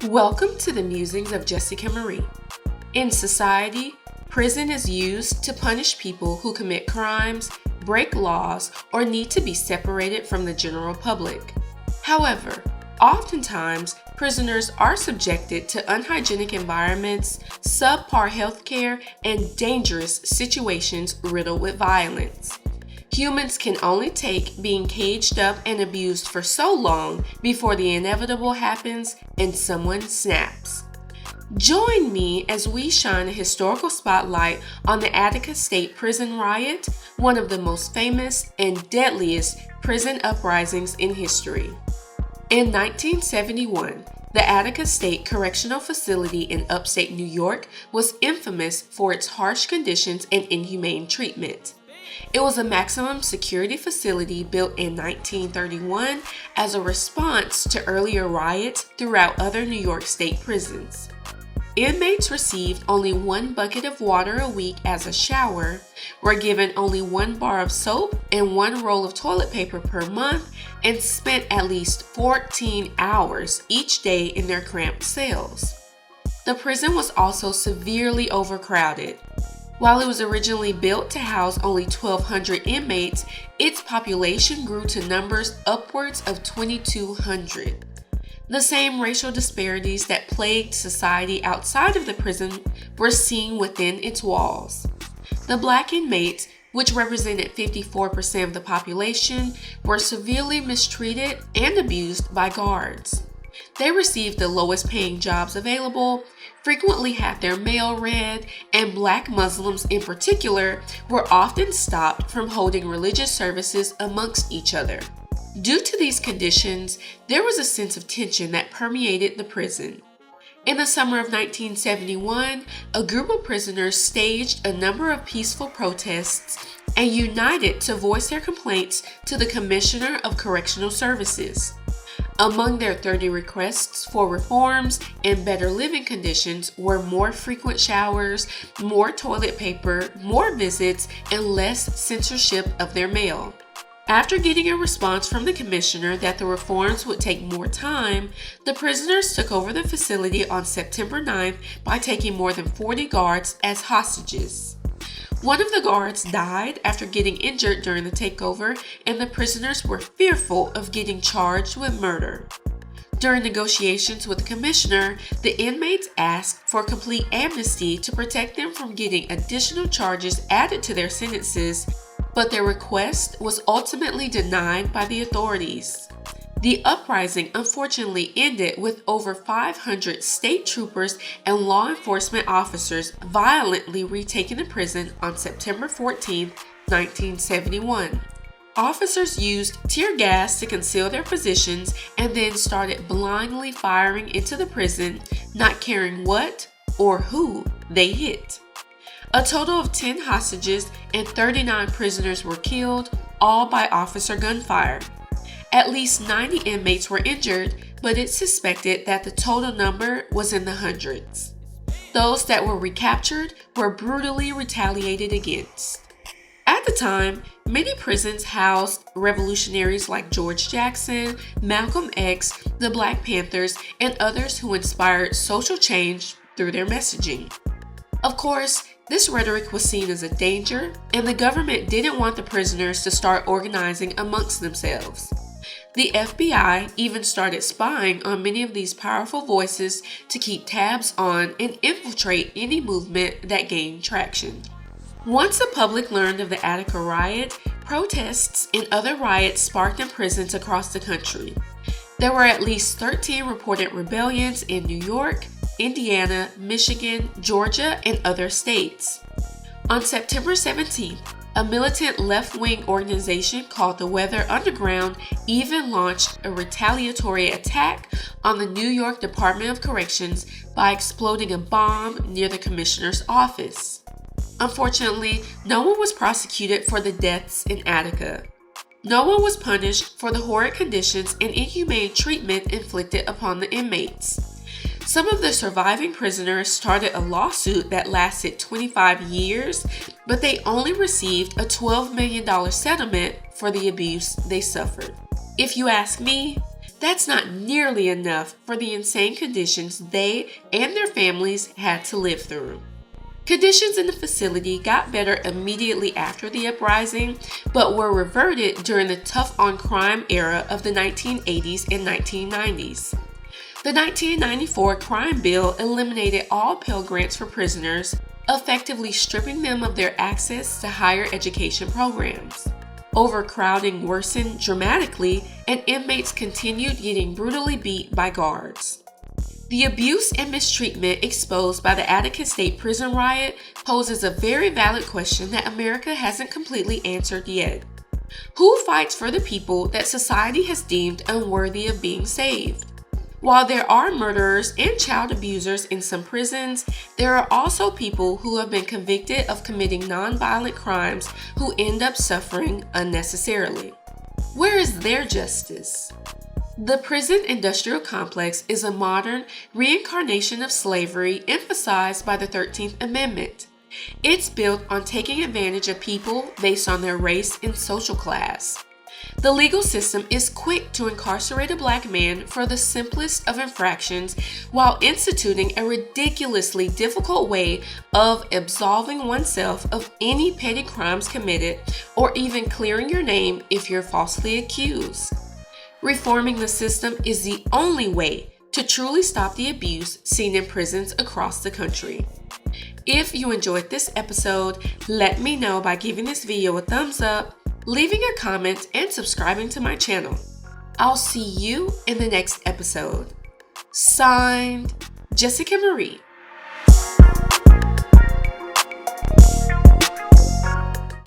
Welcome to the Musings of Jessica Marie. In society, prison is used to punish people who commit crimes, break laws, or need to be separated from the general public. However, oftentimes, prisoners are subjected to unhygienic environments, subpar healthcare, and dangerous situations riddled with violence. Humans can only take being caged up and abused for so long before the inevitable happens and someone snaps. Join me as we shine a historical spotlight on the Attica State Prison Riot, one of the most famous and deadliest prison uprisings in history. In 1971, the Attica State Correctional Facility in upstate New York was infamous for its harsh conditions and inhumane treatment. It was a maximum security facility built in 1931 as a response to earlier riots throughout other New York State prisons. Inmates received only one bucket of water a week as a shower, were given only one bar of soap and one roll of toilet paper per month, and spent at least 14 hours each day in their cramped cells. The prison was also severely overcrowded. While it was originally built to house only 1,200 inmates, its population grew to numbers upwards of 2,200. The same racial disparities that plagued society outside of the prison were seen within its walls. The black inmates, which represented 54% of the population, were severely mistreated and abused by guards. They received the lowest paying jobs available, frequently had their mail read, and black Muslims in particular were often stopped from holding religious services amongst each other. Due to these conditions, there was a sense of tension that permeated the prison. In the summer of 1971, a group of prisoners staged a number of peaceful protests and united to voice their complaints to the Commissioner of Correctional Services. Among their 30 requests for reforms and better living conditions were more frequent showers, more toilet paper, more visits, and less censorship of their mail. After getting a response from the commissioner that the reforms would take more time, the prisoners took over the facility on September 9th by taking more than 40 guards as hostages. One of the guards died after getting injured during the takeover, and the prisoners were fearful of getting charged with murder. During negotiations with the commissioner, the inmates asked for complete amnesty to protect them from getting additional charges added to their sentences, but their request was ultimately denied by the authorities. The uprising unfortunately ended with over 500 state troopers and law enforcement officers violently retaking the prison on September 14, 1971. Officers used tear gas to conceal their positions and then started blindly firing into the prison, not caring what or who they hit. A total of 10 hostages and 39 prisoners were killed, all by officer gunfire. At least 90 inmates were injured, but it's suspected that the total number was in the hundreds. Those that were recaptured were brutally retaliated against. At the time, many prisons housed revolutionaries like George Jackson, Malcolm X, the Black Panthers, and others who inspired social change through their messaging. Of course, this rhetoric was seen as a danger, and the government didn't want the prisoners to start organizing amongst themselves. The FBI even started spying on many of these powerful voices to keep tabs on and infiltrate any movement that gained traction. Once the public learned of the Attica riot, protests and other riots sparked in prisons across the country. There were at least 13 reported rebellions in New York, Indiana, Michigan, Georgia, and other states. On September 17th, a militant left-wing organization called the Weather Underground even launched a retaliatory attack on the New York Department of Corrections by exploding a bomb near the commissioner's office. Unfortunately, no one was prosecuted for the deaths in Attica. No one was punished for the horrid conditions and inhumane treatment inflicted upon the inmates. Some of the surviving prisoners started a lawsuit that lasted 25 years, but they only received a $12 million settlement for the abuse they suffered. If you ask me, That's not nearly enough for the insane conditions they and their families had to live through. Conditions in the facility got better immediately after the uprising, but were reverted during the tough-on-crime era of the 1980s and 1990s. The 1994 crime bill eliminated all Pell Grants for prisoners, effectively stripping them of their access to higher education programs. Overcrowding worsened dramatically, and inmates continued getting brutally beat by guards. The abuse and mistreatment exposed by the Attica State Prison Riot poses a very valid question that America hasn't completely answered yet. Who fights for the people that society has deemed unworthy of being saved? While there are murderers and child abusers in some prisons, there are also people who have been convicted of committing nonviolent crimes who end up suffering unnecessarily. Where is their justice? The prison industrial complex is a modern reincarnation of slavery emphasized by the 13th Amendment. It's built on taking advantage of people based on their race and social class. The legal system is quick to incarcerate a black man for the simplest of infractions while instituting a ridiculously difficult way of absolving oneself of any petty crimes committed or even clearing your name if you're falsely accused. Reforming the system is the only way to truly stop the abuse seen in prisons across the country. If you enjoyed this episode, let me know by giving this video a thumbs up, leaving a comment, and subscribing to my channel. I'll see you in the next episode. Signed, Jessica Marie.